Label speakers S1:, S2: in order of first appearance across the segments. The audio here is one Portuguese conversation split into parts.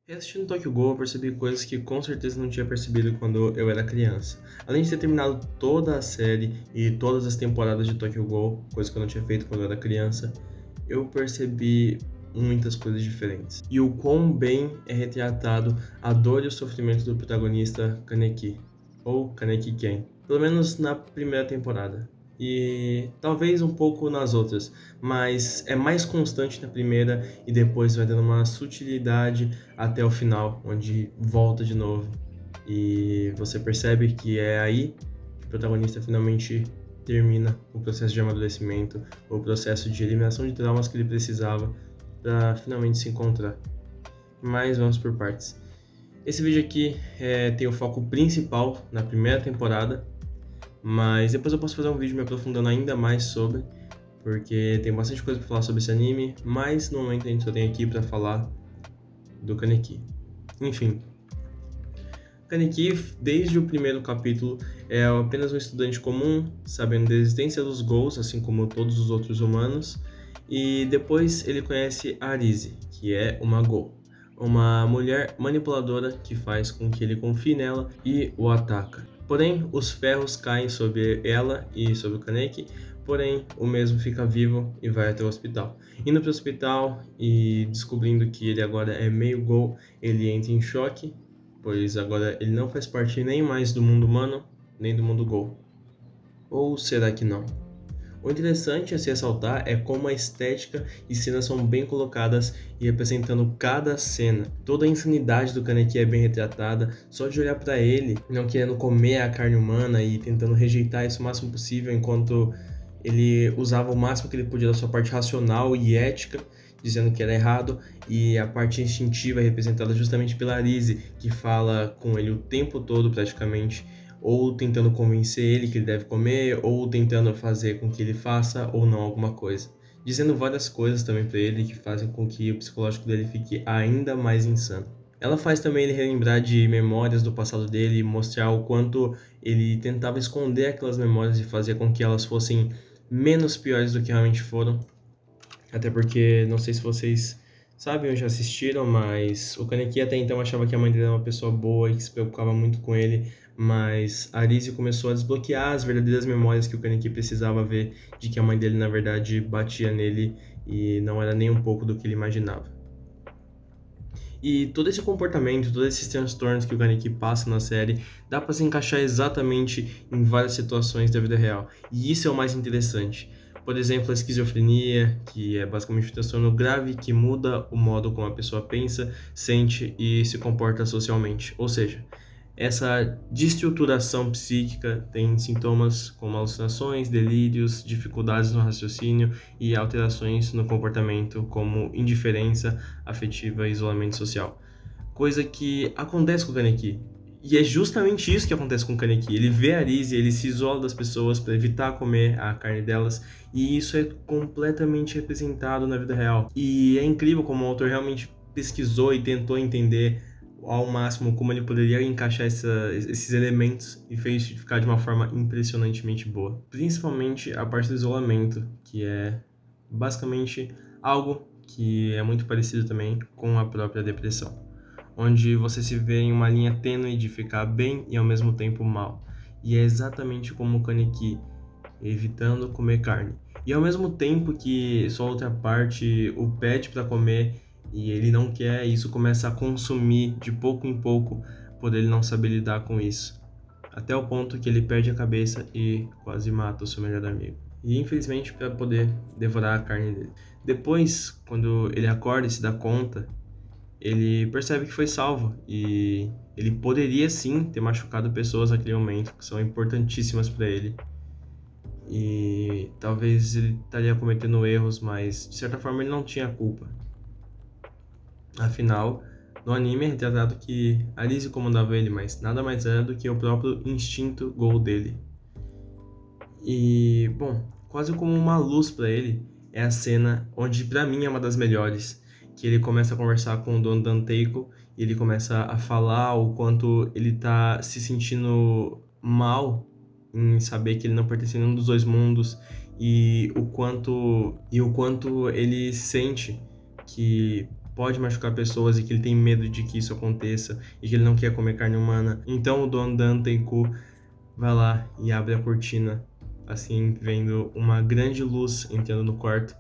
S1: Reassistindo Tokyo Ghoul, eu percebi coisas que com certeza não tinha percebido quando eu era criança. Além de ter terminado toda a série e todas as temporadas de Tokyo Ghoul, coisa que eu não tinha feito quando eu era criança, eu percebi muitas coisas diferentes. E o quão bem é retratado a dor e o sofrimento do protagonista Kaneki, ou Kaneki-ken, pelo menos na primeira temporada. E talvez um pouco nas outras, mas é mais constante na primeira e depois vai dando uma sutilidade até o final, onde volta de novo. E você percebe que é aí que o protagonista finalmente termina o processo de amadurecimento, o processo de eliminação de traumas que ele precisava para finalmente se encontrar. Mas vamos por partes. Esse vídeo aqui tem o foco principal na primeira temporada, mas depois eu posso fazer um vídeo me aprofundando ainda mais sobre, porque tem bastante coisa para falar sobre esse anime, mas no momento a gente só tem aqui para falar do Kaneki. Enfim, Kaneki, desde o primeiro capítulo, é apenas um estudante comum, sabendo da existência dos Ghouls, assim como todos os outros humanos, e depois ele conhece a Arise, que é uma Ghoul, uma mulher manipuladora que faz com que ele confie nela e o ataca. Porém, os ferros caem sobre ela e sobre o Kaneki, porém o mesmo fica vivo e vai até o hospital. Indo para o hospital e descobrindo que ele agora é meio Ghoul, ele entra em choque, pois agora ele não faz parte nem mais do mundo humano, nem do mundo Ghoul. Ou será que não? O interessante a se ressaltar é como a estética e cenas são bem colocadas e representando cada cena. Toda a insanidade do Kaneki é bem retratada, só de olhar para ele, não querendo comer a carne humana e tentando rejeitar isso o máximo possível, enquanto ele usava o máximo que ele podia da sua parte racional e ética, dizendo que era errado, e a parte instintiva é representada justamente pela Arise, que fala com ele o tempo todo praticamente, ou tentando convencer ele que ele deve comer, ou tentando fazer com que ele faça ou não alguma coisa. Dizendo várias coisas também para ele que fazem com que o psicológico dele fique ainda mais insano. Ela faz também ele relembrar de memórias do passado dele e mostrar o quanto ele tentava esconder aquelas memórias e fazia com que elas fossem menos piores do que realmente foram. Até porque, não sei se vocês sabem ou já assistiram, mas o Kaneki até então achava que a mãe dele era uma pessoa boa e que se preocupava muito com ele, mas a Arise começou a desbloquear as verdadeiras memórias que o Kaneki precisava ver de que a mãe dele, na verdade, batia nele e não era nem um pouco do que ele imaginava. E todo esse comportamento, todos esses transtornos que o Kaneki passa na série, dá pra se encaixar exatamente em várias situações da vida real. E isso é o mais interessante. Por exemplo, a esquizofrenia, que é basicamente um transtorno grave que muda o modo como a pessoa pensa, sente e se comporta socialmente. Ou seja, essa destruturação psíquica tem sintomas como alucinações, delírios, dificuldades no raciocínio e alterações no comportamento, como indiferença afetiva e isolamento social. Coisa que acontece com o Kaneki. E é justamente isso que acontece com o Kaneki. Ele vê a Arise, ele se isola das pessoas para evitar comer a carne delas, e isso é completamente representado na vida real. E é incrível como o autor realmente pesquisou e tentou entender ao máximo como ele poderia encaixar esses elementos e fez ficar de uma forma impressionantemente boa. Principalmente a parte do isolamento, que é basicamente algo que é muito parecido também com a própria depressão, onde você se vê em uma linha tênue de ficar bem e ao mesmo tempo mal. E é exatamente como o Kaneki, evitando comer carne. E ao mesmo tempo que sua outra parte o pede para comer e ele não quer, isso começa a consumir de pouco em pouco por ele não saber lidar com isso. Até o ponto que ele perde a cabeça e quase mata o seu melhor amigo. E infelizmente para poder devorar a carne dele. Depois, quando ele acorda e se dá conta, ele percebe que foi salvo e ele poderia sim ter machucado pessoas naquele momento que são importantíssimas para ele. E talvez ele estaria cometendo erros, mas de certa forma ele não tinha culpa. Afinal, no anime é retratado que Alice comandava ele, mas nada mais era do que o próprio instinto Ghoul dele. E, bom, quase como uma luz para ele é a cena onde para mim é uma das melhores, que ele começa a conversar com o dono Danteiko e ele começa a falar o quanto ele tá se sentindo mal em saber que ele não pertence a nenhum dos dois mundos e o quanto ele sente que pode machucar pessoas e que ele tem medo de que isso aconteça e que ele não quer comer carne humana. Então o dono da Anteiku vai lá e abre a cortina, assim, vendo uma grande luz entrando no quarto.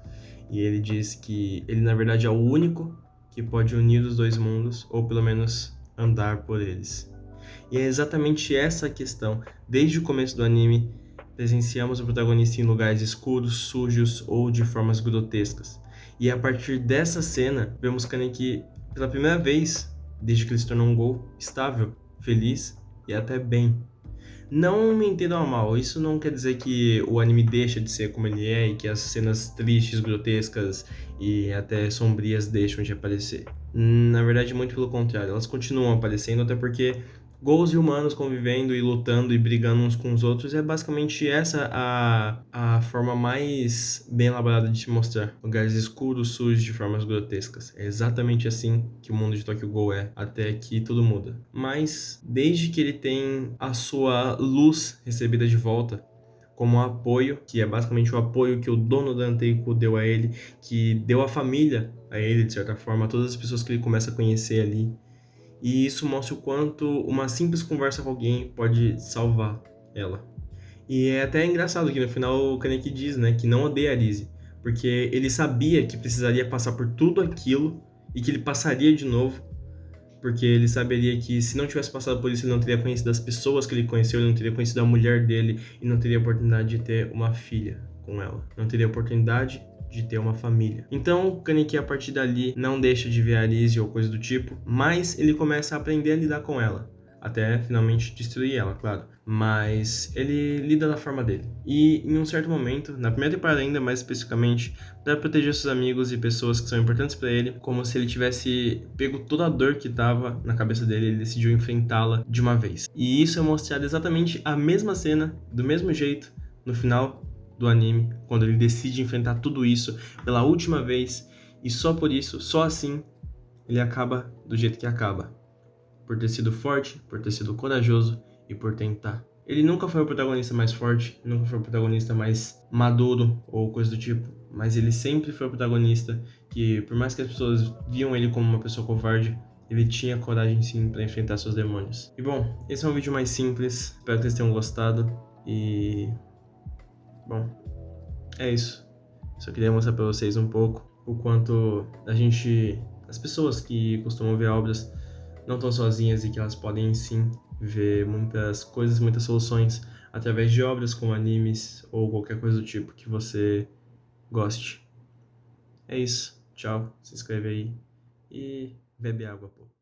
S1: E ele diz que ele, na verdade, é o único que pode unir os dois mundos, ou pelo menos andar por eles. E é exatamente essa a questão. Desde o começo do anime, presenciamos o protagonista em lugares escuros, sujos ou de formas grotescas. E a partir dessa cena, vemos Kaneki pela primeira vez, desde que ele se tornou um Gol, estável, feliz e até bem. Não me entendam mal, isso não quer dizer que o anime deixa de ser como ele é e que as cenas tristes, grotescas e até sombrias deixam de aparecer. Na verdade, muito pelo contrário, elas continuam aparecendo, até porque Ghouls e humanos convivendo e lutando e brigando uns com os outros é basicamente essa a forma mais bem elaborada de te mostrar. Lugares escuros, sujos, de formas grotescas. É exatamente assim que o mundo de Tokyo Ghoul é, até que tudo muda. Mas, desde que ele tem a sua luz recebida de volta, como um apoio, que é basicamente o apoio que o dono da Anteiku deu a ele, que deu a família a ele, de certa forma, a todas as pessoas que ele começa a conhecer ali. E isso mostra o quanto uma simples conversa com alguém pode salvar ela. E é até engraçado que no final o Kaneki diz, né, que não odeia a Lizzie, porque ele sabia que precisaria passar por tudo aquilo e que ele passaria de novo, porque ele saberia que se não tivesse passado por isso, ele não teria conhecido as pessoas que ele conheceu, ele não teria conhecido a mulher dele e não teria a oportunidade de ter uma filha com ela. Não teria a oportunidade de ter uma família. Então, o Kaneki, a partir dali, não deixa de ver a Lizzie ou coisa do tipo, mas ele começa a aprender a lidar com ela. Até finalmente destruir ela, claro. Mas ele lida da forma dele. E em um certo momento, na primeira temporada ainda mais especificamente, para proteger seus amigos e pessoas que são importantes para ele, como se ele tivesse pego toda a dor que tava na cabeça dele, ele decidiu enfrentá-la de uma vez. E isso é mostrado exatamente a mesma cena, do mesmo jeito, no final do anime, quando ele decide enfrentar tudo isso pela última vez, e só por isso, só assim, ele acaba do jeito que acaba. Por ter sido forte, por ter sido corajoso e por tentar. Ele nunca foi o protagonista mais forte, nunca foi o protagonista mais maduro ou coisa do tipo, mas ele sempre foi o protagonista que, por mais que as pessoas viam ele como uma pessoa covarde, ele tinha coragem sim para enfrentar seus demônios. E bom, esse é um vídeo mais simples, espero que vocês tenham gostado e... bom, é isso. Só queria mostrar para vocês um pouco o quanto as pessoas que costumam ver obras não estão sozinhas e que elas podem sim ver muitas coisas, muitas soluções através de obras como animes ou qualquer coisa do tipo que você goste. É isso. Tchau. Se inscreve aí e bebe água, pô.